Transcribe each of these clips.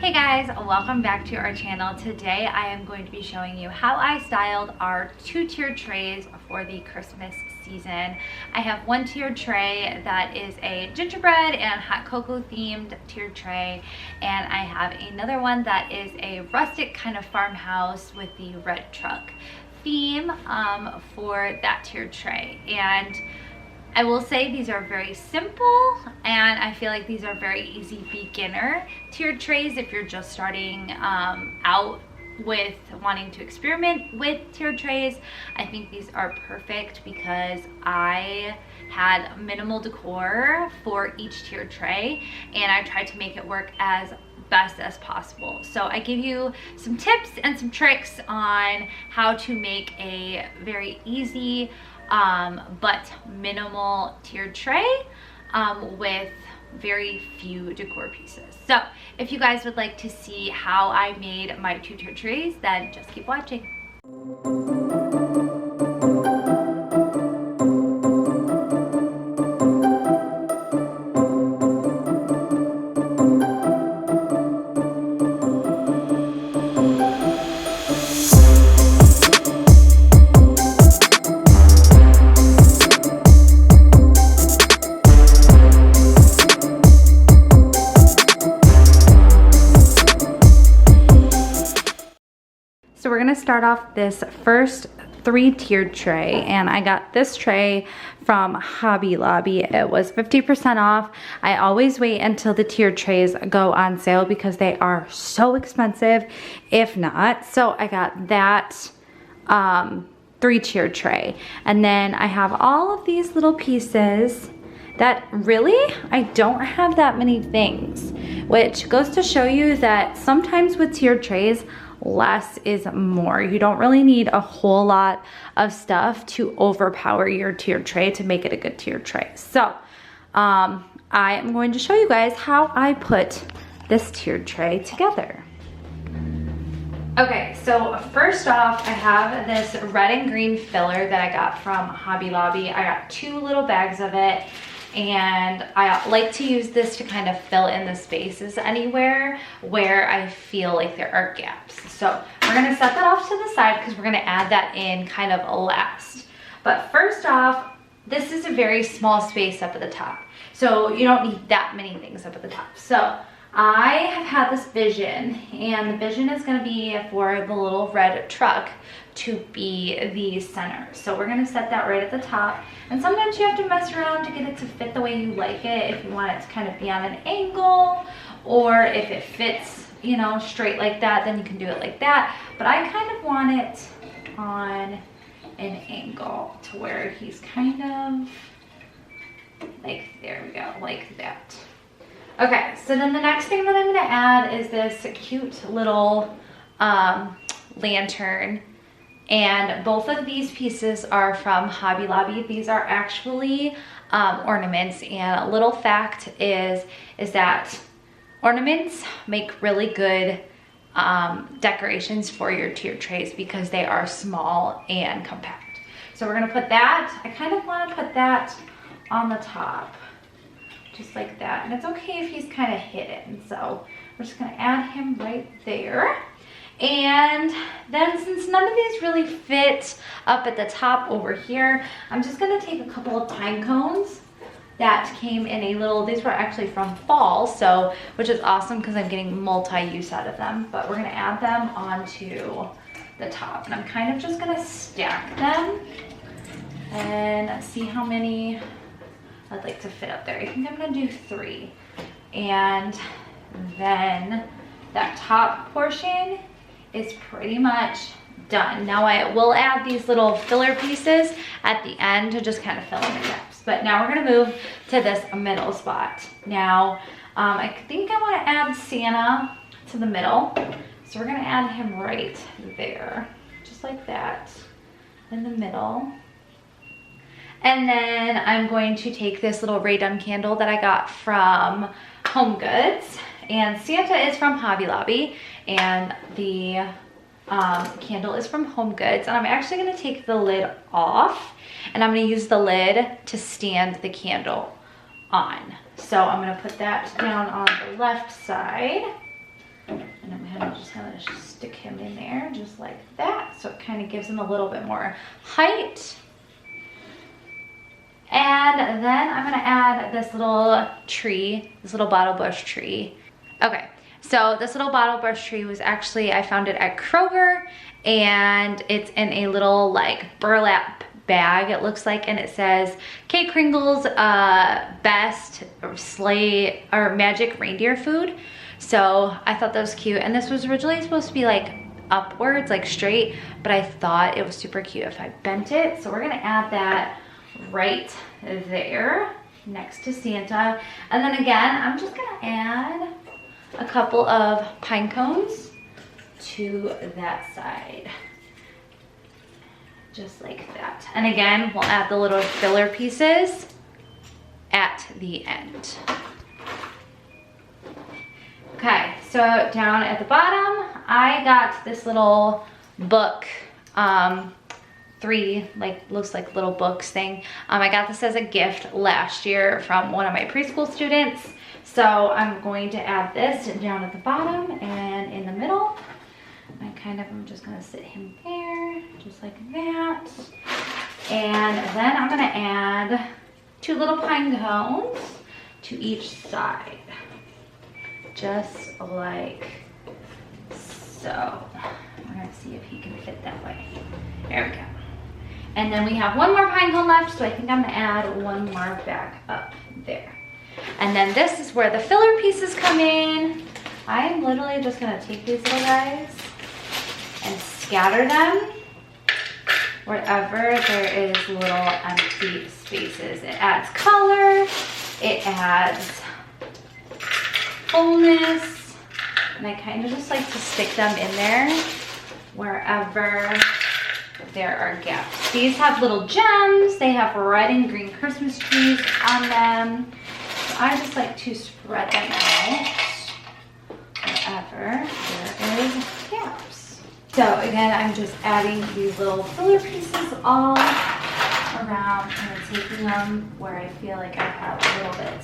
Hey guys, welcome back to our channel. Today I am going to be showing you how I styled our two-tiered trays for the Christmas season. I have one tiered tray that is a gingerbread and hot cocoa themed tiered tray, and I have another one that is a rustic kind of farmhouse with the red truck theme for that tiered tray. And I will say these are very simple, and I feel like these are very easy beginner tiered trays if you're just starting out with wanting to experiment with tiered trays. I think these are perfect because I had minimal decor for each tiered tray, and I tried to make it work as best as possible. So I give you some tips and some tricks on how to make a very easy but minimal tiered tray with very few decor pieces. So if you guys would like to see how I made my two tiered trays, then just keep watching. So we're gonna start off this first three-tiered tray, and I got this tray from Hobby Lobby. It was 50% off. I always wait until the tiered trays go on sale because they are so expensive, if not. So I got that three-tiered tray. And then I have all of these little pieces that really, I don't have that many things, which goes to show you that sometimes with tiered trays, less is more. You don't really need a whole lot of stuff to overpower your tiered tray to make it a good tiered tray. So I am going to show you guys how I put this tiered tray together. Okay, so first off, I have this red and green filler that I got from Hobby Lobby. I got 2 little bags of it, and I like to use this to kind of fill in the spaces anywhere where I feel like there are gaps. So we're gonna set that off to the side because we're gonna add that in kind of last. But first off, this is a very small space up at the top, so you don't need that many things up at the top. So I have had this vision, and the vision is gonna be for the little red truck to be the center. So we're gonna set that right at the top. And sometimes you have to mess around to get it to fit the way you like it. If you want it to kind of be on an angle, or if it fits, you know, straight like that, then you can do it like that. But I kind of want it on an angle to where he's kind of like, there we go, like that. Okay, so then the next thing that I'm gonna add is this cute little lantern. And both of these pieces are from Hobby Lobby. These are actually ornaments, and a little fact is that ornaments make really good decorations for your tiered trays because they are small and compact. So we're gonna put that, I kind of wanna put that on the top, just like that. And it's okay if he's kind of hidden. So we're just gonna add him right there. And then since none of these really fit up at the top over here, I'm just gonna take a couple of pine cones that came in a little, these were actually from fall, so, which is awesome because I'm getting multi-use out of them. But we're gonna add them onto the top, and I'm kind of just gonna stack them and see how many I'd like to fit up there. I think I'm gonna do 3. And then that top portion is pretty much done. Now I will add these little filler pieces at the end to just kind of fill in the gaps. But now we're gonna move to this middle spot. Now, I think I wanna add Santa to the middle. So we're gonna add him right there, just like that, in the middle. And then I'm going to take this little Ray Dunn candle that I got from Home Goods, and Santa is from Hobby Lobby, and the candle is from Home Goods. And I'm actually gonna take the lid off, and I'm gonna use the lid to stand the candle on. So I'm gonna put that down on the left side. And kind of just gonna stick him in there just like that. So it kind of gives him a little bit more height. And then I'm gonna add this little tree, this little bottle bush tree. Okay, so this little bottle bush tree was actually, I found it at Kroger, and it's in a little like burlap bag, it looks like, and it says Kate Kringle's best sleigh or magic reindeer food. So I thought that was cute, and this was originally supposed to be like upwards, like straight, but I thought it was super cute if I bent it. So we're gonna add that right there next to Santa. And then again, I'm just gonna add a couple of pine cones to that side, just like that. And again, we'll add the little filler pieces at the end. Okay, so down at the bottom, I got this little book, three, like, looks like little books thing. I got this as a gift last year from one of my preschool students. So I'm going to add this down at the bottom and in the middle. I'm just gonna sit him there, just like that. And then I'm gonna add 2 little pine cones to each side, just like so. We're gonna see if he can fit that way. There we go. And then we have 1 more pine cone left, so I think I'm gonna add 1 more back up there. And then this is where the filler pieces come in. I'm literally just gonna take these little guys and scatter them wherever there is little empty spaces. It adds color, it adds fullness, and I kind of just like to stick them in there wherever there are gaps. These have little gems, they have red and green Christmas trees on them. So I just like to spread them out wherever there is gaps. So again, I'm just adding these little filler pieces all around and taking them where I feel like I have a little bit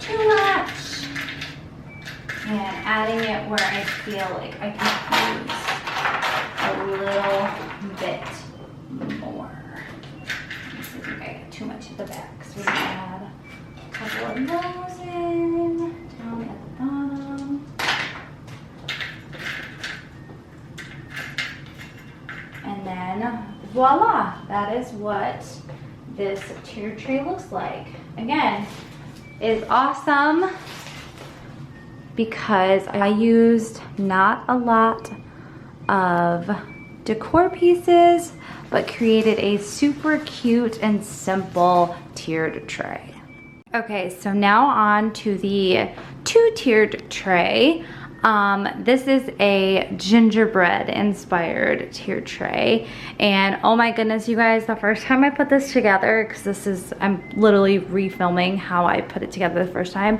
too much and adding it where I feel like I can use a little bit more. I think I got too much at the back, so we're gonna add a couple of those in down at the bottom. And then voila, that is what this tiered tray looks like. Again, it's awesome because I used not a lot of decor pieces, but created a super cute and simple tiered tray. Okay, so now on to the 2-tiered tray. This is a gingerbread inspired tiered tray, and oh my goodness, you guys, the first time I put this together, because I'm literally refilming how I put it together the first time,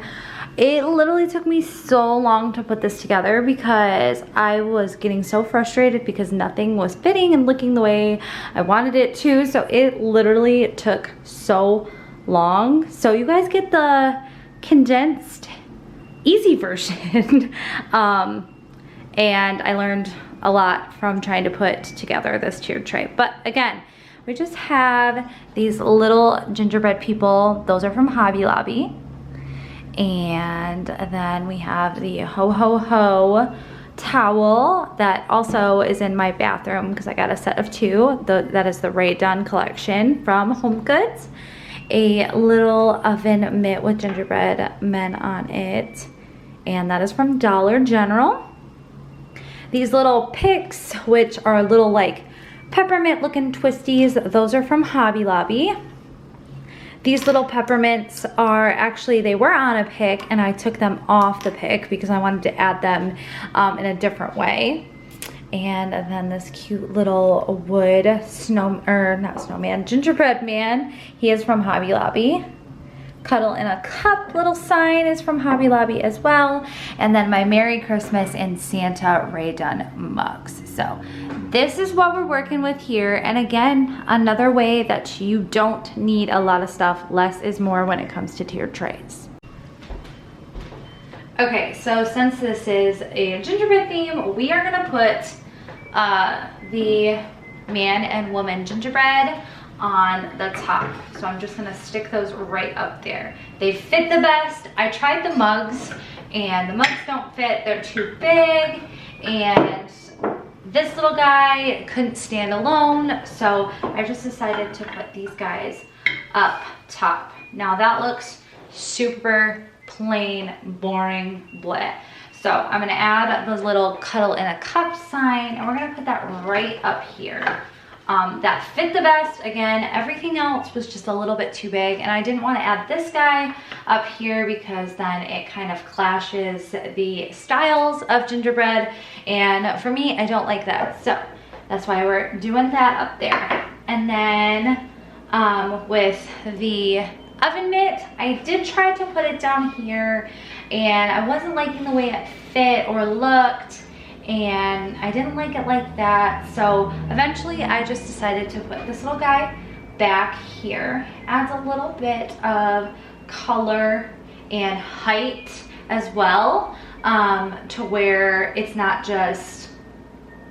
it literally took me so long to put this together because I was getting so frustrated because nothing was fitting and looking the way I wanted it to. So it literally took so long. So you guys get the condensed easy version. And I learned a lot from trying to put together this tiered tray. But again, we just have these little gingerbread people. Those are from Hobby Lobby. And then we have the ho ho ho towel that also is in my bathroom because I got a set of 2. That is the Rae Dunn collection from Home Goods. A little oven mitt with gingerbread men on it, and that is from Dollar General. These little picks, which are little like peppermint looking twisties, those are from Hobby Lobby. These little peppermints are actually, they were on a pick and I took them off the pick because I wanted to add them in a different way. And then this cute little wood gingerbread man, he is from Hobby Lobby. Cuddle in a Cup little sign is from Hobby Lobby as well. And then my Merry Christmas and Santa Rae Dunn mugs. So this is what we're working with here. And again, another way that you don't need a lot of stuff. Less is more when it comes to tiered trays. Okay, so since this is a gingerbread theme, we are gonna put the man and woman gingerbread on the top. So I'm just gonna stick those right up there. They fit the best. I tried the mugs and the mugs don't fit, they're too big, and this little guy couldn't stand alone, so I just decided to put these guys up top. Now that looks super plain, boring, bleh. So I'm gonna add the little cuddle in a cup sign, and we're gonna put that right up here. That fit the best. Again, everything else was just a little bit too big, and I didn't want to add this guy up here because then it kind of clashes the styles of gingerbread, and for me, I don't like that. So that's why we're doing that up there. And then with the oven mitt, I did try to put it down here, and I wasn't liking the way it fit or looked, and I didn't like it like that. So eventually I just decided to put this little guy back here. Adds a little bit of color and height as well, to where it's not just,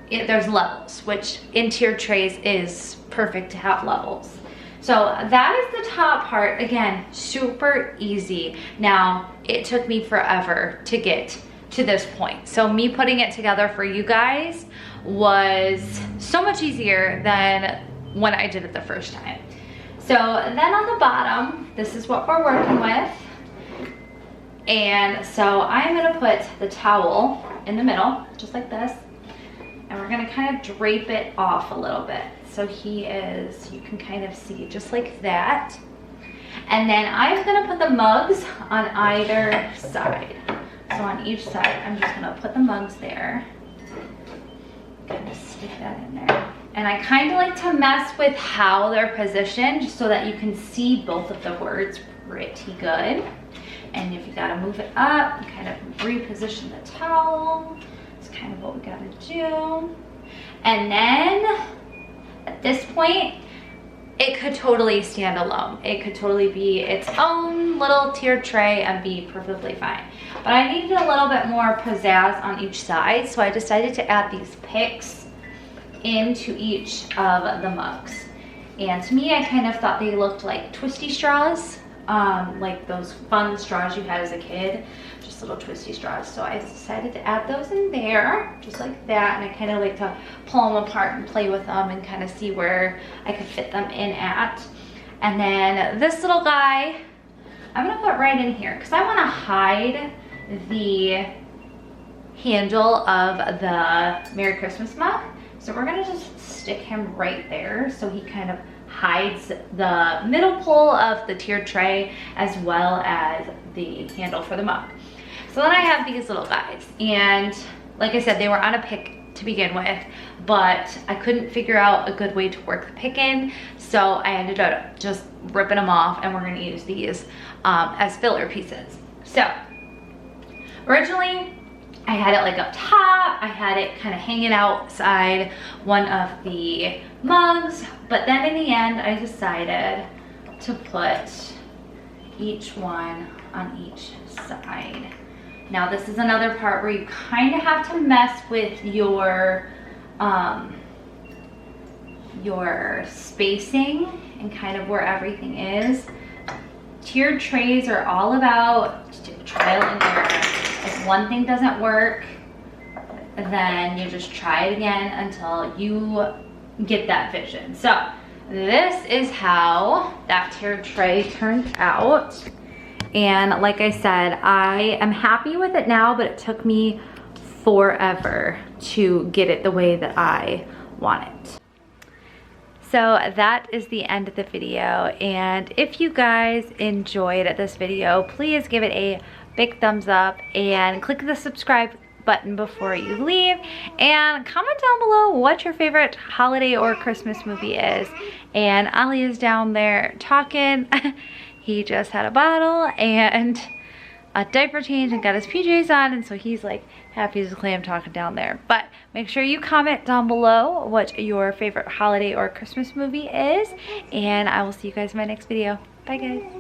there's levels, which in tiered trays is perfect to have levels. So that is the top part. Again, super easy. Now, it took me forever to get to this point. So me putting it together for you guys was so much easier than when I did it the first time. So then on the bottom, this is what we're working with. And so I'm gonna put the towel in the middle, just like this. And we're gonna kind of drape it off a little bit. So he is, you can kind of see, just like that. And then I'm gonna put the mugs on either side. So on each side, I'm just gonna put the mugs there. Kind of stick that in there. And I kind of like to mess with how they're positioned, just so that you can see both of the words pretty good. And if you gotta move it up, you kind of reposition the towel. That's kind of what we gotta do. And then, at this point, it could totally stand alone. It could totally be its own little tiered tray and be perfectly fine. But I needed a little bit more pizzazz on each side, so I decided to add these picks into each of the mugs. And to me, I kind of thought they looked like twisty straws, like those fun straws you had as a kid, just little twisty straws. So I decided to add those in there, just like that. And I kind of like to pull them apart and play with them and kind of see where I could fit them in at. And then this little guy, I'm gonna put right in here because I want to hide the handle of the Merry Christmas mug. So we're gonna just stick him right there so he kind of hides the middle pole of the tiered tray as well as the handle for the mug. So then I have these little guys, and like I said, they were on a pick to begin with, but I couldn't figure out a good way to work the pick in, so I ended up just ripping them off, and we're gonna use these as filler pieces. So originally I had it like up top, I had it kind of hanging outside one of the mugs, but then in the end I decided to put each one on each side. Now this is another part where you kind of have to mess with your spacing and kind of where everything is. Tiered trays are all about trial and error. If one thing doesn't work, then you just try it again until you get that vision. So this is how that tiered tray turned out. And like I said, I am happy with it now, but it took me forever to get it the way that I want it. So that is the end of the video, and if you guys enjoyed this video, please give it a big thumbs up and click the subscribe button before you leave, and comment down below what your favorite holiday or Christmas movie is. And Ali is down there talking. He just had a bottle and a diaper change and got his PJs on, and so he's like happy as a clam talking down there. But make sure you comment down below what your favorite holiday or Christmas movie is, and I will see you guys in my next video. Bye guys.